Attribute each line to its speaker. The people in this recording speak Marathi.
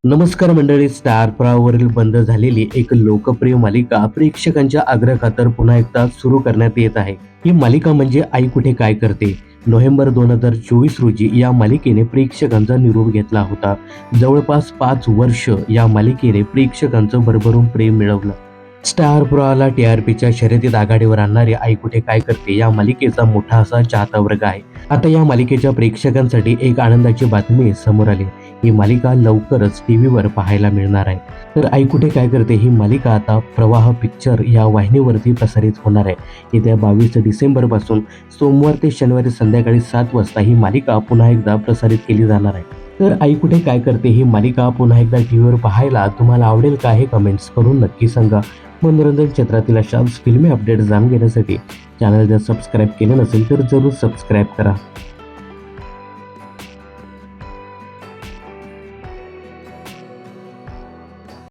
Speaker 1: नमस्कार मंडळी. स्टार प्रवाहावरील बंद झालेली एक लोकप्रिय मालिका प्रेक्षकांच्या आग्रहाखातर पुन्हा एकदा सुरू करण्यात येत आहे. ही मालिका म्हणजे आई कुठे काय करते. नोव्हेंबर 2024 रोजी या मालिकेने प्रेक्षकांचा निरोप घेतला होता. जवळपास 5 वर्ष या मालिकेने प्रेक्षकांचं भरभरून प्रेम मिळवलं. स्टार प्रवाहाला टीआरपीच्या शर्यतीत आघाडीवर आणणारी आई कुठे काय करते या मालिकेचा मोठा असा चाहता वर्ग आहे. आता या मालिकेच्या प्रेक्षकांसाठी एक आनंदाची बातमी समोर आली. ही मालिका लवकरच टीव्हीवर पाहायला मिळणार आहे. तर आई कुठे काय करते ही मालिका आता प्रवाह पिक्चर या वाहिनीवरती प्रसारित होणार आहे. येत्या 22 डिसेंबर पासून सोमवार ते शनिवारी संध्याकाळी 7 वाजता ही मालिका पुन्हा एकदा प्रसारित केली जाणार आहे. तर आई कुठे काय करते ही मालिका पुन्हा एकदा टीव्हीवर पाहायला तुम्हाला आवडेल का, हे कमेंट्स करून नक्की सांगा. मनोरंजन क्षेत्रातील अशाच फिल्मी अपडेट्स जाणून घेण्यासाठी चॅनल जर सबस्क्राईब केलं नसेल तर जरूर सबस्क्राईब करा.